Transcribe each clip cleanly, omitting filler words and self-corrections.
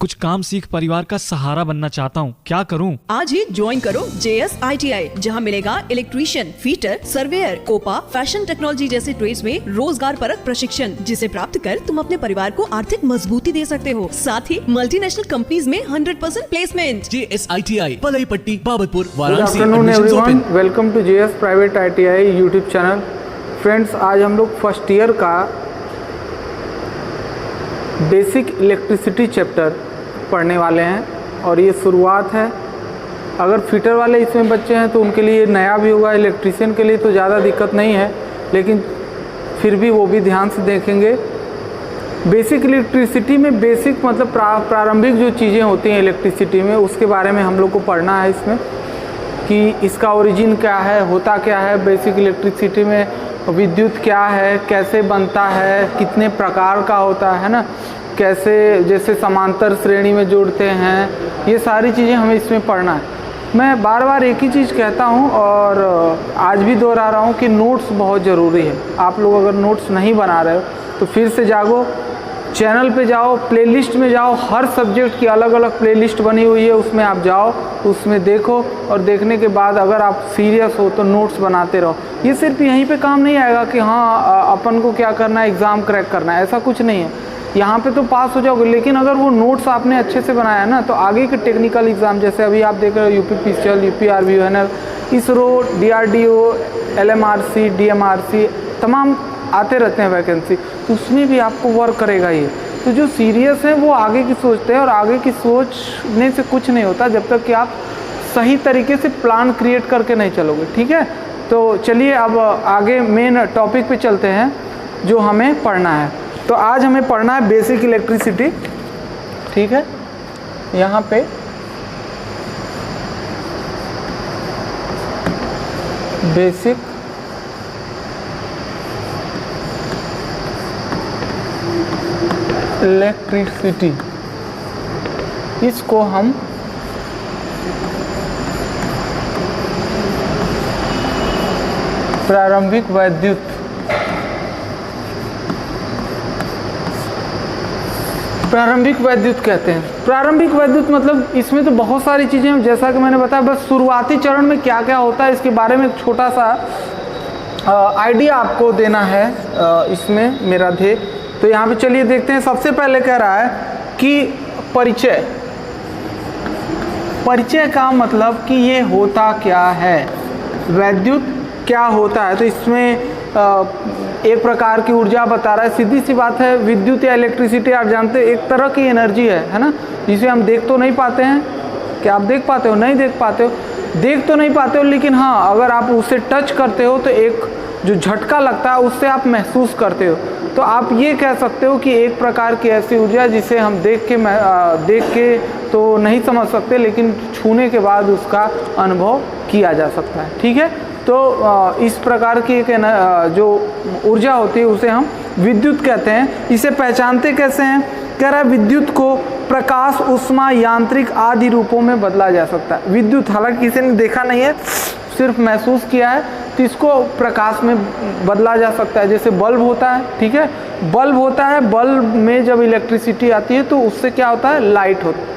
कुछ काम सीख परिवार का सहारा बनना चाहता हूँ, क्या करूँ? आज ही ज्वाइन करो JS ITI, जहाँ मिलेगा electrician, fitter, surveyor, COPA, fashion technology जैसे ट्रेड्स में रोजगार परक प्रशिक्षण, जिसे प्राप्त कर तुम अपने परिवार को आर्थिक मजबूती दे सकते हो। साथ ही मल्टीनेशनल कंपनीज में 100% placement. JS ITI, Palahi Patti, Babatpur, Varanasi. Welcome to JS private ITI YouTube channel. Friends, आज हम लोग फर्स्ट ईयर का बेसिक इलेक्ट्रिसिटी चैप्टर पढ़ने वाले हैं और ये शुरुआत है। अगर फिटर वाले इसमें बच्चे हैं तो उनके लिए नया भी होगा, इलेक्ट्रीशियन के लिए तो ज़्यादा दिक्कत नहीं है, लेकिन फिर भी वो भी ध्यान से देखेंगे। बेसिक इलेक्ट्रिसिटी में बेसिक मतलब प्रारंभिक जो चीज़ें होती हैं इलेक्ट्रिसिटी में, उसके बारे में हम लोग को पढ़ना है इसमें कि इसका ओरिजिन क्या है, होता क्या है। बेसिक इलेक्ट्रिसिटी में विद्युत क्या है, कैसे बनता है, कितने प्रकार का होता है ना, कैसे जैसे समांतर श्रेणी में जोड़ते हैं, ये सारी चीज़ें हमें इसमें पढ़ना है। मैं बार बार एक ही चीज़ कहता हूँ और आज भी दोहरा रहा हूँ कि नोट्स बहुत ज़रूरी है। आप लोग अगर नोट्स नहीं बना रहे हो तो फिर से जागो, चैनल पे जाओ, प्लेलिस्ट में जाओ, हर सब्जेक्ट की अलग अलग प्लेलिस्ट बनी हुई है, उसमें आप जाओ, उसमें देखो और देखने के बाद अगर आप सीरियस हो तो नोट्स बनाते रहो। ये सिर्फ यहीं पे काम नहीं आएगा कि हाँ अपन को क्या करना है, एग्ज़ाम क्रैक करना है, ऐसा कुछ नहीं है। यहाँ पे तो पास हो जाओगे, लेकिन अगर वो नोट्स आपने अच्छे से बनाया है ना तो आगे के टेक्निकल एग्ज़ाम, जैसे अभी आप देख रहे हो UP pistol, UPRV, ISRO, DRDO, LMRC, DMRC, तमाम आते रहते हैं वैकेंसी, तो उसमें भी आपको वर्क करेगा ये। तो जो सीरियस है वो आगे की सोचते हैं और आगे की सोचने से कुछ नहीं होता जब तक कि आप सही तरीके से प्लान क्रिएट करके नहीं चलोगे। ठीक है, तो चलिए अब आगे मेन टॉपिक पे चलते हैं जो हमें पढ़ना है। तो आज हमें पढ़ना है बेसिक इलेक्ट्रिसिटी। ठीक है, यहाँ पे बेसिक इलेक्ट्रिसिटी, इसको हम प्रारंभिक वैद्युत कहते हैं। प्रारंभिक वैद्युत मतलब इसमें तो बहुत सारी चीज़ें हैं, जैसा कि मैंने बताया, बस शुरुआती चरण में क्या क्या होता है इसके बारे में एक छोटा सा आइडिया आपको देना है इसमें मेरा ध्येय। तो यहाँ पे चलिए देखते हैं। सबसे पहले कह रहा है कि परिचय का मतलब कि ये होता क्या है, वैद्युत क्या होता है। तो इसमें एक प्रकार की ऊर्जा बता रहा है। सीधी सी बात है, विद्युत या इलेक्ट्रिसिटी आप जानते हैं एक तरह की एनर्जी है ना, जिसे हम देख तो नहीं पाते हैं। क्या आप देख पाते हो? नहीं देख पाते हो, देख तो नहीं पाते हो, लेकिन हाँ अगर आप उसे टच करते हो तो एक जो झटका लगता है उससे आप महसूस करते हो। तो आप ये कह सकते हो कि एक प्रकार की ऐसी ऊर्जा जिसे हम देख के तो नहीं समझ सकते, लेकिन छूने के बाद उसका अनुभव किया जा सकता है। ठीक है, तो इस प्रकार की एक जो ऊर्जा होती है उसे हम विद्युत कहते हैं। इसे पहचानते कैसे हैं? कह रहा है विद्युत को प्रकाश, उष्मा, यांत्रिक आदि रूपों में बदला जा सकता है। विद्युत हालांकि किसी ने देखा नहीं है, सिर्फ महसूस किया है, तो इसको प्रकाश में बदला जा सकता है। जैसे बल्ब होता है, ठीक है, बल्ब होता है, बल्ब में जब इलेक्ट्रिसिटी आती है तो उससे क्या होता है, लाइट होता है।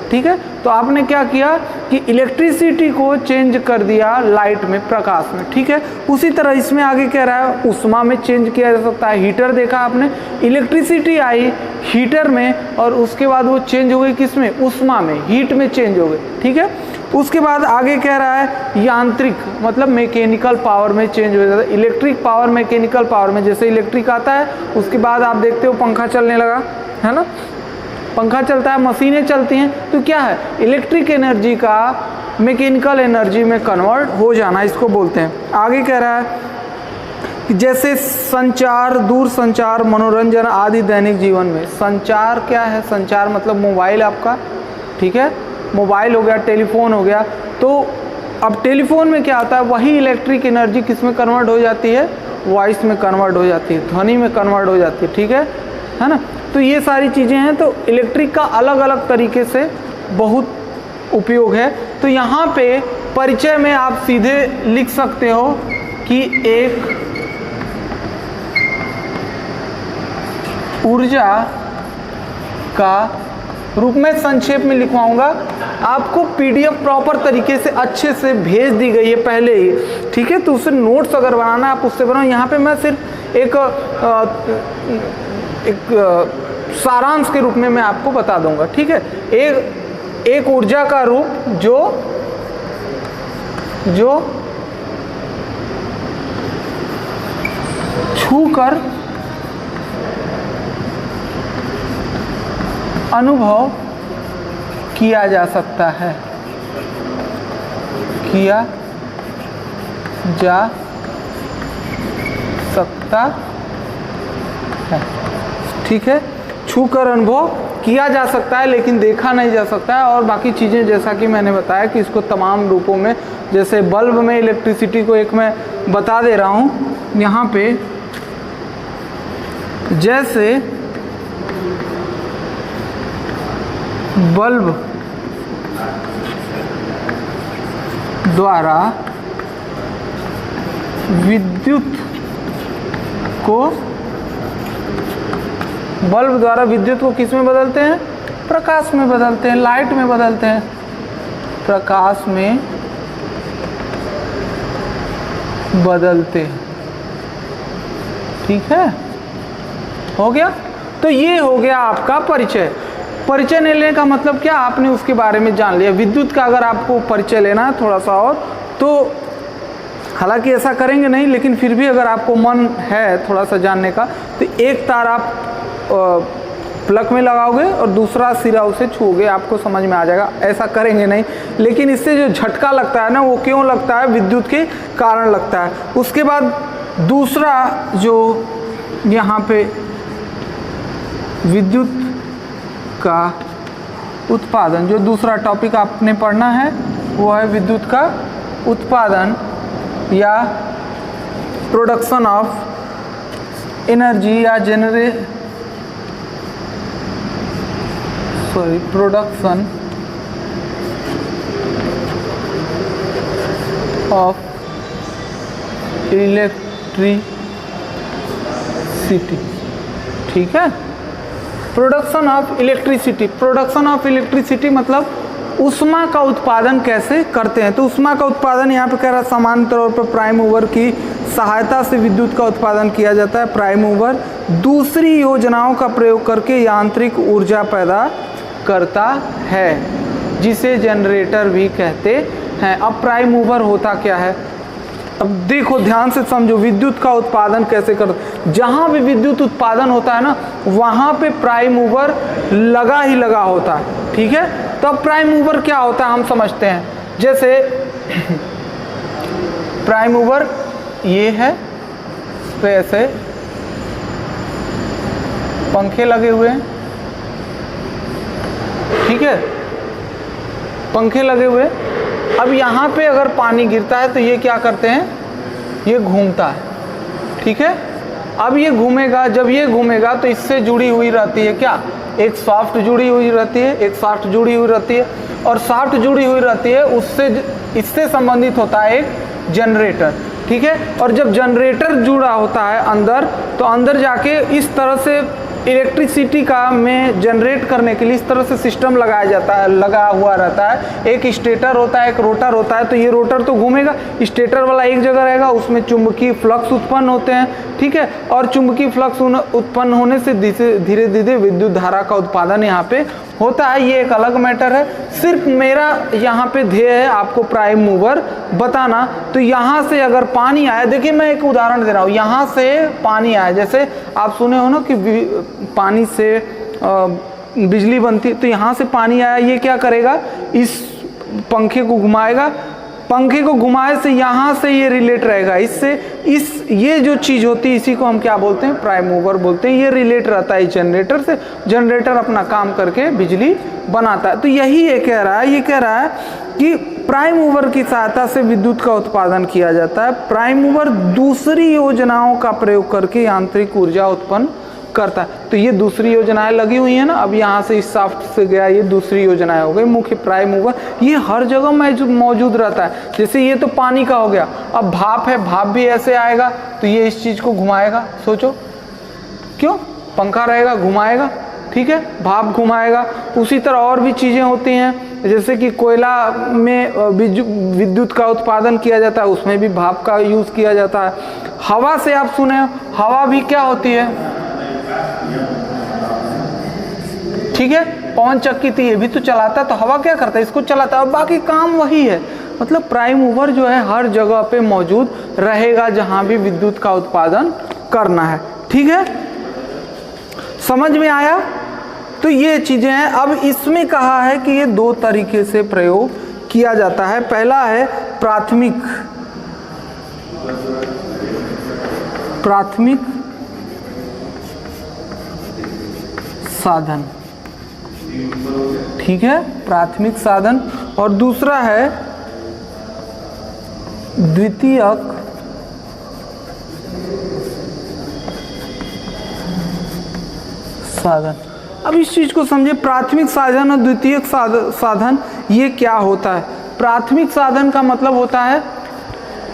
ठीक है, तो आपने क्या किया कि इलेक्ट्रिसिटी को चेंज कर दिया लाइट में, प्रकाश में। ठीक है, उसी तरह इसमें आगे कह रहा है उष्मा में चेंज किया जा सकता है। हीटर देखा आपने, इलेक्ट्रिसिटी आई हीटर में और उसके बाद वो चेंज हो गई किसमें, उष्मा में, हीट में चेंज हो गई। ठीक है, उसके बाद आगे कह रहा है यांत्रिक मतलब मैकेनिकल पावर में चेंज हो जाता है। इलेक्ट्रिक पावर मैकेनिकल पावर में, जैसे इलेक्ट्रिक आता है उसके बाद आप देखते हो पंखा चलने लगा है ना, पंखा चलता है, मशीनें चलती हैं, तो क्या है, इलेक्ट्रिक एनर्जी का मैकेनिकल एनर्जी में कन्वर्ट हो जाना, इसको बोलते हैं। आगे कह रहा है कि जैसे संचार, दूर संचार, मनोरंजन आदि दैनिक जीवन में। संचार क्या है? संचार मतलब मोबाइल आपका, ठीक है, मोबाइल हो गया, टेलीफोन हो गया। तो अब टेलीफोन में क्या होता है, वही इलेक्ट्रिक एनर्जी किस में कन्वर्ट हो जाती है, वॉइस में कन्वर्ट हो जाती है, ध्वनि में कन्वर्ट हो जाती है। ठीक है ना, तो ये सारी चीज़ें हैं। तो इलेक्ट्रिक का अलग अलग तरीके से बहुत उपयोग है। तो यहाँ पे परिचय में आप सीधे लिख सकते हो कि एक ऊर्जा का रूप में संक्षेप में लिखवाऊंगा। आपको पीडीएफ प्रॉपर तरीके से अच्छे से भेज दी गई है पहले ही, ठीक है। तो उससे नोट्स अगर बनाना है आप उससे बनाओ। यहाँ पे मैं सिर्फ एक सारांश के रूप में मैं आपको बता दूंगा, ठीक है। एक ऊर्जा का रूप जो छूकर अनुभव किया जा सकता है, किया जा सकता है, ठीक है। छूकर अनुभव किया जा सकता है लेकिन देखा नहीं जा सकता है। और बाकी चीज़ें जैसा कि मैंने बताया कि इसको तमाम रूपों में, जैसे बल्ब में इलेक्ट्रिसिटी को एक मैं बता दे रहा हूँ यहाँ पे, जैसे बल्ब द्वारा विद्युत को किस में बदलते हैं? प्रकाश में बदलते हैं, लाइट में बदलते हैं, प्रकाश में बदलते हैं, ठीक है। हो गया। तो ये हो गया आपका परिचय। परिचय लेने का मतलब क्या, आपने उसके बारे में जान लिया। विद्युत का अगर आपको परिचय लेना है थोड़ा सा और, तो हालांकि ऐसा करेंगे नहीं, लेकिन फिर भी अगर आपको मन है थोड़ा सा जानने का, तो एक तार आप प्लग में लगाओगे और दूसरा सिरा उसे छूओगे, आपको समझ में आ जाएगा। ऐसा करेंगे नहीं, लेकिन इससे जो झटका लगता है ना, वो क्यों लगता है? विद्युत के कारण लगता है। उसके बाद दूसरा जो यहाँ पे विद्युत का उत्पादन, जो दूसरा टॉपिक आपने पढ़ना है वो है विद्युत का उत्पादन या प्रोडक्शन ऑफ एनर्जी या प्रोडक्शन ऑफ इलेक्ट्रिसिटी, ठीक है। प्रोडक्शन ऑफ इलेक्ट्रिसिटी मतलब उष्मा का उत्पादन कैसे करते हैं। तो उष्मा का उत्पादन यहाँ पे कह रहा है सामान्य तौर पर प्राइम मूवर की सहायता से विद्युत का उत्पादन किया जाता है। प्राइम मूवर दूसरी योजनाओं का प्रयोग करके यांत्रिक ऊर्जा पैदा करता है, जिसे जनरेटर भी कहते हैं। अब प्राइम मूवर होता क्या है? अब देखो ध्यान से समझो, विद्युत का उत्पादन कैसे करते। जहाँ भी विद्युत उत्पादन होता है ना, वहाँ पे प्राइम मूवर लगा ही लगा होता है, ठीक है। तो अब प्राइम मूवर क्या होता है हम समझते हैं। जैसे प्राइम मूवर ये है, तो ऐसे पंखे लगे हुए हैं, ठीक है, पंखे लगे हुए। अब यहाँ पे अगर पानी गिरता है तो ये क्या करते हैं, ये घूमता है, ठीक है। अब ये घूमेगा, जब ये घूमेगा तो इससे जुड़ी हुई रहती है क्या, एक शाफ्ट जुड़ी हुई रहती है, एक शाफ्ट जुड़ी हुई रहती है, और शाफ्ट जुड़ी हुई रहती है उससे, इससे संबंधित होता है एक जनरेटर, ठीक है। और जब जनरेटर जुड़ा होता है अंदर, तो अंदर जाके इस तरह से इलेक्ट्रिसिटी का में जनरेट करने के लिए इस तरह से सिस्टम लगाया जाता है, लगा हुआ रहता है। एक स्टेटर होता है, एक रोटर होता है। तो ये रोटर तो घूमेगा, स्टेटर वाला एक जगह रहेगा, उसमें चुंबकीय फ्लक्स उत्पन्न होते हैं, ठीक है। और चुंबकीय फ्लक्स उत्पन्न होने से धीरे धीरे विद्युत धारा का उत्पादन यहाँ पे होता है। ये एक अलग मैटर है। सिर्फ मेरा यहाँ पे ध्येय है आपको प्राइम मूवर बताना। तो यहाँ से अगर पानी आया, देखिए मैं एक उदाहरण दे रहा हूँ, यहाँ से पानी आया, जैसे आप सुने हो ना कि पानी से बिजली बनती है। तो यहाँ से पानी आया, ये क्या करेगा, इस पंखे को घुमाएगा, पंखे को घुमाए से यहाँ से ये रिलेट रहेगा इससे, ये जो चीज़ होती है इसी को हम क्या बोलते हैं, प्राइम मूवर बोलते हैं। ये रिलेट रहता है जनरेटर से, जनरेटर अपना काम करके बिजली बनाता है। तो यही ये कह रहा है, ये कह रहा है कि प्राइम मूवर की सहायता से विद्युत का उत्पादन किया जाता है। प्राइम मूवर दूसरी योजनाओं का प्रयोग करके यांत्रिक ऊर्जा उत्पन्न करता है। तो ये दूसरी योजनाएं लगी हुई है ना, अब यहाँ से इस शाफ्ट से गया, ये दूसरी योजनाएं हो गई। मुख्य प्राइम मूवर ये हर जगह मौजूद रहता है। जैसे ये तो पानी का हो गया, अब भाप है, भाप भी ऐसे आएगा, तो ये इस चीज को घुमाएगा। सोचो क्यों, पंखा रहेगा घुमाएगा, ठीक। ठीक है, भाप घुमाएगा। उसी तरह और भी चीज़ें होती हैं, जैसे कि कोयला में विद्युत का उत्पादन किया जाता है, उसमें भी भाप का यूज़ किया जाता है। हवा से आप सुने, हवा भी क्या होती है, ठीक है, पवन चक्की थी, ये भी तो चलाता है, तो हवा क्या करता है, इसको चलाता है, और बाकी काम वही है। मतलब प्राइम मूवर जो है हर जगह पे मौजूद रहेगा जहां भी विद्युत का उत्पादन करना है, ठीक है, समझ में आया। तो ये चीजें हैं। अब इसमें कहा है कि ये दो तरीके से प्रयोग किया जाता है। पहला है प्राथमिक साधन, ठीक है, प्राथमिक साधन, और दूसरा है द्वितीयक साधन। अब इस चीज को समझे, प्राथमिक साधन और द्वितीयक साधन ये क्या होता है। प्राथमिक साधन का मतलब होता है,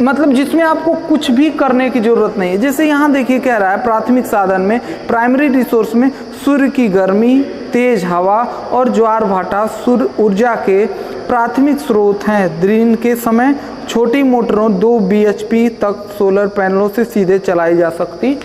मतलब जिसमें आपको कुछ भी करने की जरूरत नहीं है। जैसे यहाँ देखिए कह रहा है प्राथमिक साधन में, प्राइमरी रिसोर्स में सूर्य की गर्मी, तेज हवा और ज्वार भाटा सूर्य ऊर्जा के प्राथमिक स्रोत हैं। दिन के समय छोटी मोटरों 2 bhp तक सोलर पैनलों से सीधे चलाई जा सकती।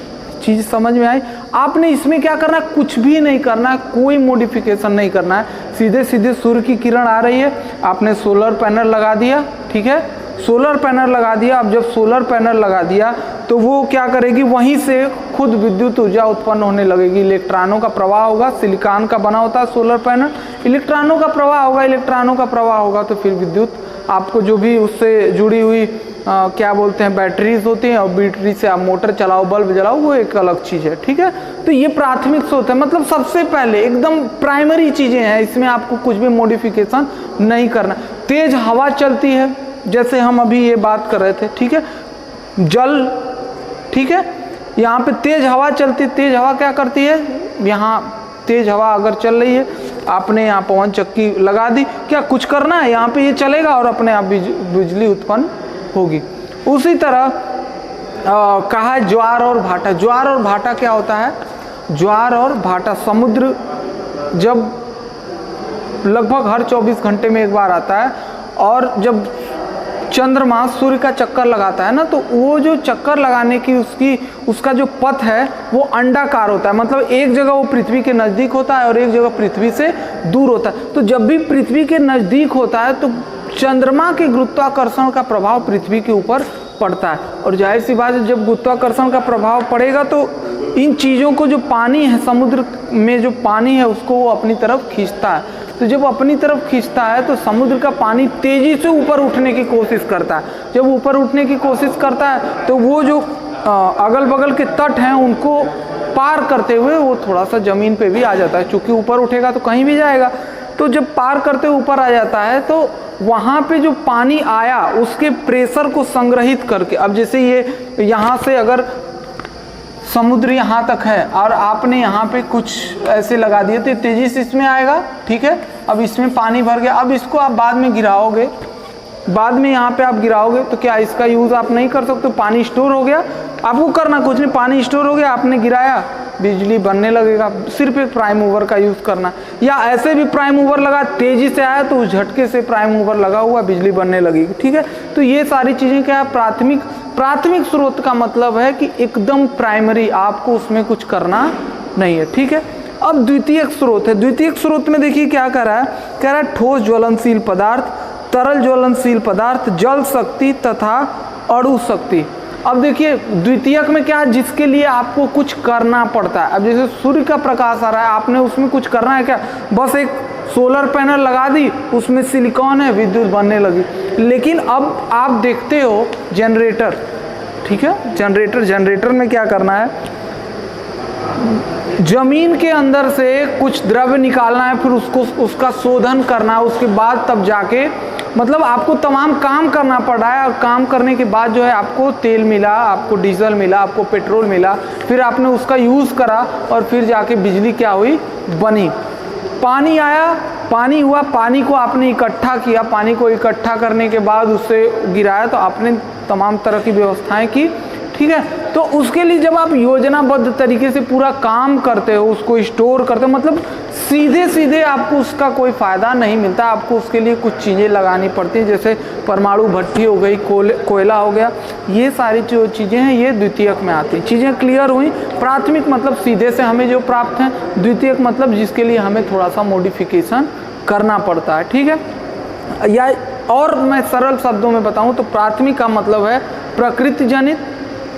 चीज़ समझ में आई। आपने इसमें क्या करना है, कुछ भी नहीं करना है, कोई मॉडिफिकेशन नहीं करना है, सीधे सीधे सूर्य की किरण आ रही है, आपने सोलर पैनल लगा दिया, ठीक है, सोलर पैनल लगा दिया। अब जब सोलर पैनल लगा दिया तो वो क्या करेगी, वहीं से खुद विद्युत ऊर्जा उत्पन्न होने लगेगी। इलेक्ट्रॉनों का प्रवाह होगा, सिलिकॉन का बना होता है सोलर पैनल, इलेक्ट्रॉनों का प्रवाह होगा, इलेक्ट्रॉनों का प्रवाह होगा तो फिर विद्युत आपको जो भी उससे जुड़ी हुई क्या बोलते हैं बैटरीज होती हैं, और बैटरी से आप मोटर चलाओ, बल्ब जलाओ, वो एक अलग चीज़ है, ठीक है। तो ये प्राथमिक स्रोत है, मतलब सबसे पहले एकदम प्राइमरी चीज़ें हैं, इसमें आपको कुछ भी मॉडिफिकेशन नहीं करना। तेज हवा चलती है, जैसे हम अभी ये बात कर रहे थे, ठीक है, जल, ठीक है, यहाँ पे तेज हवा चलती है। तेज हवा क्या करती है, यहाँ तेज हवा अगर चल रही है, आपने यहाँ पवन चक्की लगा दी, क्या कुछ करना है, यहाँ पे ये चलेगा और अपने आप बिजली उत्पन्न होगी। उसी तरह कहा है ज्वार और भाटा। ज्वार और भाटा क्या होता है, ज्वार और भाटा समुद्र जब लगभग हर 24 घंटे में एक बार आता है, और जब चंद्रमा सूर्य का चक्कर लगाता है ना, तो वो जो चक्कर लगाने की उसका जो पथ है वो अंडाकार होता है। मतलब एक जगह वो पृथ्वी के नज़दीक होता है और एक जगह पृथ्वी से दूर होता है। तो जब भी पृथ्वी के नज़दीक होता है तो चंद्रमा के गुरुत्वाकर्षण का प्रभाव पृथ्वी के ऊपर पड़ता है, और जाहिर सी बात है जब गुरुत्वाकर्षण का प्रभाव पड़ेगा तो इन चीज़ों को, जो पानी है समुद्र में जो पानी है उसको वो अपनी तरफ खींचता है। तो जब अपनी तरफ खींचता है तो समुद्र का पानी तेजी से ऊपर उठने की कोशिश करता है। जब ऊपर उठने की कोशिश करता है तो वो जो अगल बगल के तट हैं उनको पार करते हुए वो थोड़ा सा ज़मीन पे भी आ जाता है, क्योंकि ऊपर उठेगा तो कहीं भी जाएगा। तो जब पार करते हुए ऊपर आ जाता है तो वहाँ पे जो पानी आया उसके प्रेशर को संग्रहित करके, अब जैसे ये यहाँ से अगर समुद्र यहाँ तक है और आपने यहाँ पे कुछ ऐसे लगा दिए तो तेजी से इसमें आएगा, ठीक है। अब इसमें पानी भर गया, अब इसको आप बाद में गिराओगे, बाद में यहाँ पे आप गिराओगे तो क्या इसका यूज़ आप नहीं कर सकते, पानी स्टोर हो गया, आपको करना कुछ नहीं, पानी स्टोर हो गया, आपने गिराया, बिजली बनने लगेगा। सिर्फ एक प्राइम मूवर का यूज़ करना, या ऐसे भी प्राइम मूवर लगा, तेजी से आया तो उस झटके से प्राइम मूवर लगा हुआ बिजली बनने लगेगी, ठीक है। तो ये सारी चीज़ें क्या है, प्राथमिक स्रोत का मतलब है कि एकदम प्राइमरी, आपको उसमें कुछ करना नहीं है, ठीक है। अब द्वितीयक स्रोत है। द्वितीयक स्रोत में देखिए क्या कह रहा है ठोस ज्वलनशील पदार्थ, तरल ज्वलनशील पदार्थ, जल शक्ति तथा अणु शक्ति। अब देखिए द्वितीयक में क्या है, जिसके लिए आपको कुछ करना पड़ता है। अब जैसे सूर्य का प्रकाश आ रहा है, आपने उसमें कुछ करना है क्या, बस एक सोलर पैनल लगा दी, उसमें सिलिकॉन है, विद्युत बनने लगी। लेकिन अब आप देखते हो जनरेटर, ठीक है, जनरेटर में क्या करना है, जमीन के अंदर से कुछ द्रव्य निकालना है, फिर उसका शोधन करना है, उसके बाद तब जाके मतलब आपको तमाम काम करना पड़ रहा है। और काम करने के बाद जो है आपको तेल मिला, आपको डीजल मिला, आपको पेट्रोल मिला, फिर आपने उसका यूज़ करा और फिर जाके बिजली क्या हुई, बनी। पानी आया, पानी हुआ, पानी को आपने इकट्ठा किया, पानी को इकट्ठा करने के बाद उससे गिराया तो आपने तमाम तरह की व्यवस्थाएं की, ठीक है। तो उसके लिए जब आप योजनाबद्ध तरीके से पूरा काम करते हो, उसको स्टोर करते हो, मतलब सीधे सीधे आपको उसका कोई फ़ायदा नहीं मिलता, आपको उसके लिए कुछ चीज़ें लगानी पड़ती हैं, जैसे परमाणु भट्टी हो गई, कोयला हो गया, ये सारी जो चीज़ें हैं ये द्वितीयक में आती हैं। चीज़ें क्लियर हुई। प्राथमिक मतलब सीधे से हमें जो प्राप्त हैं, द्वितीयक मतलब जिसके लिए हमें थोड़ा सा मॉडिफिकेशन करना पड़ता है, ठीक है। या और मैं सरल शब्दों में बताऊं तो प्राथमिक का मतलब है प्रकृति जनित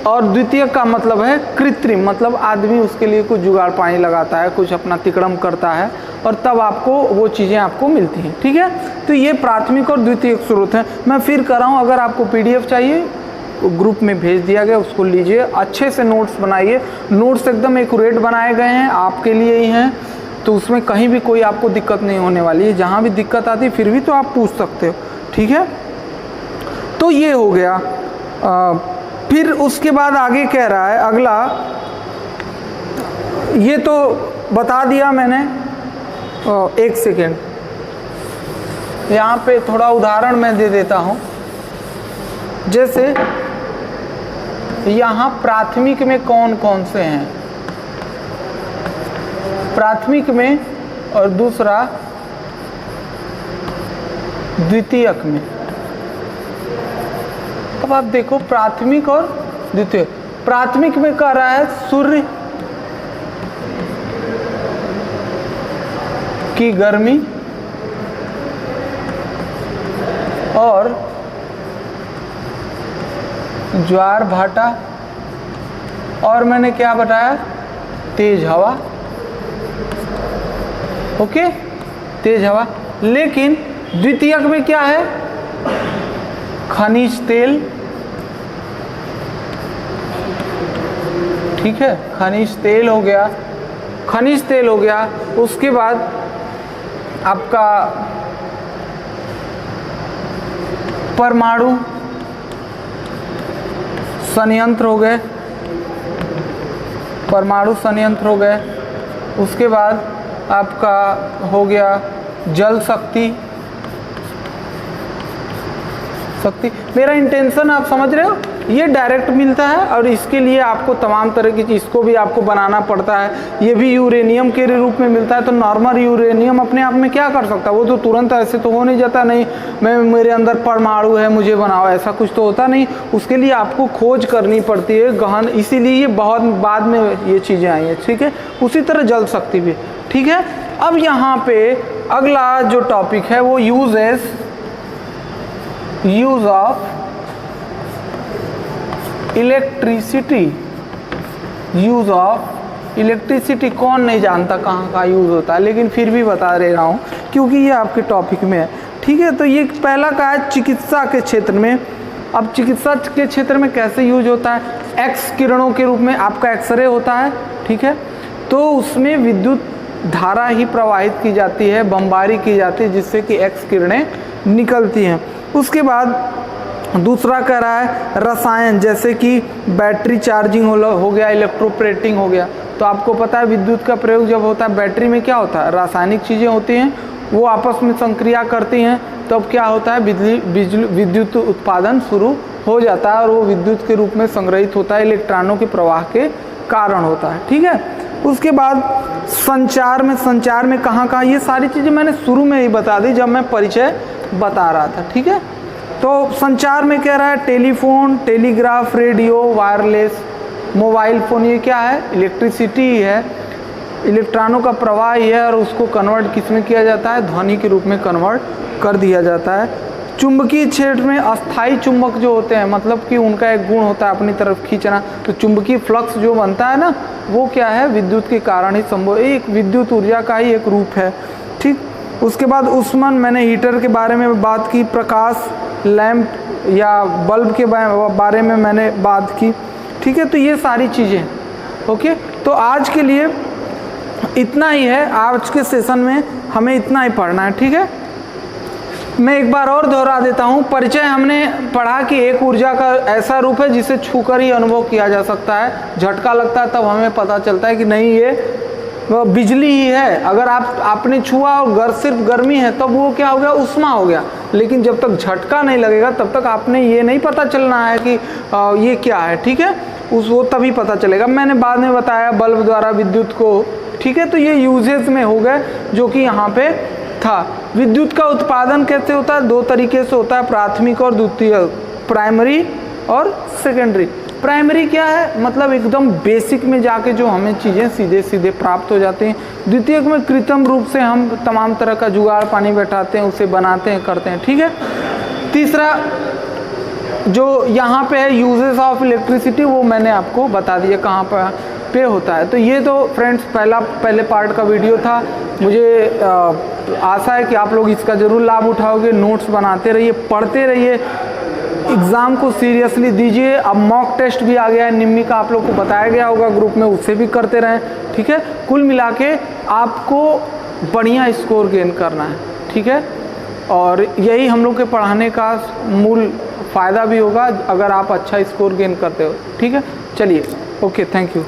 और द्वितीय का मतलब है कृत्रिम, मतलब आदमी उसके लिए कुछ जुगाड़ पानी लगाता है, कुछ अपना तिकड़म करता है और तब आपको वो चीज़ें आपको मिलती हैं, ठीक है। तो ये प्राथमिक और द्वितीय स्रोत हैं। मैं फिर कर रहा हूँ, अगर आपको PDF चाहिए ग्रुप में भेज दिया गया, उसको लीजिए, अच्छे से नोट्स बनाइए। नोट्स एकदम एक्यूरेट बनाए गए हैं, आपके लिए ही हैं, तो उसमें कहीं भी कोई आपको दिक्कत नहीं होने वाली है। जहाँ भी दिक्कत आती है फिर भी तो आप पूछ सकते हो, ठीक है। तो ये हो गया। फिर उसके बाद आगे कह रहा है अगला, ये तो बता दिया मैंने। एक सेकेंड, यहाँ पे थोड़ा उदाहरण मैं दे देता हूँ। जैसे यहाँ प्राथमिक में कौन कौन से हैं, प्राथमिक में, और दूसरा द्वितीयक में। अब आप देखो प्राथमिक और द्वितीय। प्राथमिक में कह रहा है सूर्य की गर्मी और ज्वार भाटा, और मैंने क्या बताया, तेज हवा, ओके, तेज हवा। लेकिन द्वितीयक में क्या है, खनिज तेल, ठीक है, खनिज तेल हो गया, खनिज तेल हो गया। उसके बाद आपका परमाणु संयंत्र हो गए, परमाणु संयंत्र हो गए। उसके बाद आपका हो गया जल शक्ति, मेरा इंटेंशन आप समझ रहे हो, ये डायरेक्ट मिलता है और इसके लिए आपको तमाम तरह की चीज़ को भी आपको बनाना पड़ता है। ये भी यूरेनियम के रूप में मिलता है। तो नॉर्मल यूरेनियम अपने आप में क्या कर सकता है, वो तो तुरंत ऐसे तो हो नहीं जाता, नहीं मैं मेरे अंदर परमाणु है मुझे बनाओ, ऐसा कुछ तो होता नहीं। उसके लिए आपको खोज करनी पड़ती है गहन, इसीलिए ये बहुत बाद में ये चीज़ें आई हैं, ठीक है। उसी तरह जल शक्ति भी, ठीक है। अब यहाँ पे अगला जो टॉपिक है वो use of electricity. Use of electricity कौन नहीं जानता कहाँ का यूज़ होता है, लेकिन फिर भी बता दे रहा हूँ क्योंकि ये आपके टॉपिक में है, ठीक है। तो ये पहला का है चिकित्सा के क्षेत्र में। अब चिकित्सा के क्षेत्र में कैसे यूज होता है, एक्स किरणों के रूप में आपका एक्सरे होता है, ठीक है। तो उसमें विद्युत धारा ही प्रवाहित की जाती है, बमबारी की जाती है, जिससे कि एक्स किरणें निकलती हैं। उसके बाद दूसरा कह रहा है रसायन, जैसे कि बैटरी चार्जिंग हो गया, इलेक्ट्रोप्लेटिंग हो गया। तो आपको पता है विद्युत का प्रयोग जब होता है बैटरी में क्या होता है, रासायनिक चीज़ें होती हैं, वो आपस में संक्रिया करती हैं, तब तो क्या होता है विद्युत उत्पादन शुरू हो जाता है और वो विद्युत के रूप में संग्रहित होता है, इलेक्ट्रॉनों के प्रवाह के कारण होता है, ठीक है। उसके बाद संचार में कहाँ कहाँ, ये सारी चीज़ें मैंने शुरू में ही बता दी जब मैं परिचय बता रहा था, ठीक है। तो संचार में कह रहा है telephone, telegraph, radio, wireless, mobile phone, ये क्या है, इलेक्ट्रिसिटी ही है, इलेक्ट्रॉनों का प्रवाह ही है और उसको कन्वर्ट किस में किया जाता है, ध्वनि के रूप में कन्वर्ट कर दिया जाता है। चुंबकीय क्षेत्र में अस्थाई चुंबक जो होते हैं, मतलब कि उनका एक गुण होता है अपनी तरफ खींचना, तो चुंबकीय फ्लक्स जो बनता है ना, वो क्या है, विद्युत के कारण ही संभव, एक विद्युत ऊर्जा का ही एक रूप है, ठीक। उसके बाद उष्मन, मैंने हीटर के बारे में बात की, प्रकाश लैंप या बल्ब के बारे में मैंने बात की, ठीक है। तो ये सारी चीज़ें, ओके। तो आज के लिए इतना ही है, आज के सेशन में हमें इतना ही पढ़ना है, ठीक है। मैं एक बार और दोहरा देता हूँ, परिचय हमने पढ़ा कि एक ऊर्जा का ऐसा रूप है जिसे छूकर ही अनुभव किया जा सकता है, झटका लगता है तब हमें पता चलता है कि नहीं ये बिजली ही है। अगर आपने छुआ और सिर्फ गर्मी है तब वो क्या हो गया, उष्मा हो गया, लेकिन जब तक झटका नहीं लगेगा तब तक आपने ये नहीं पता चलना है कि ये क्या है, ठीक है। वो तभी पता चलेगा। मैंने बाद में बताया बल्ब द्वारा विद्युत को, ठीक है। तो ये यूजेज में हो गए जो कि यहाँ पे था। विद्युत का उत्पादन कैसे होता है? 2 तरीके से होता है, प्राथमिक और द्वितीय, प्राइमरी और सेकेंडरी। प्राइमरी क्या है? मतलब एकदम बेसिक में जाके जो हमें चीज़ें सीधे सीधे प्राप्त हो जाती हैं। द्वितीयक में कृत्रिम रूप से हम तमाम तरह का जुगाड़ पानी बैठाते हैं, उसे बनाते हैं, करते हैं, ठीक है। तीसरा जो यहाँ पे है यूजेस ऑफ इलेक्ट्रिसिटी, वो मैंने आपको बता दिया कहाँ पे होता है। तो ये तो फ्रेंड्स पहले पार्ट का वीडियो था। मुझे आशा है कि आप लोग इसका ज़रूर लाभ उठाओगे। नोट्स बनाते रहिए, पढ़ते रहिए, एग्ज़ाम को सीरियसली दीजिए। अब मॉक टेस्ट भी आ गया है निम्मी का, आप लोग को बताया गया होगा ग्रुप में, उससे भी करते रहें, ठीक है। कुल मिला के आपको बढ़िया स्कोर गेन करना है, ठीक है। और यही हम लोग के पढ़ाने का मूल फ़ायदा भी होगा अगर आप अच्छा स्कोर गेन करते हो, ठीक है। चलिए, ओके, थैंक यू।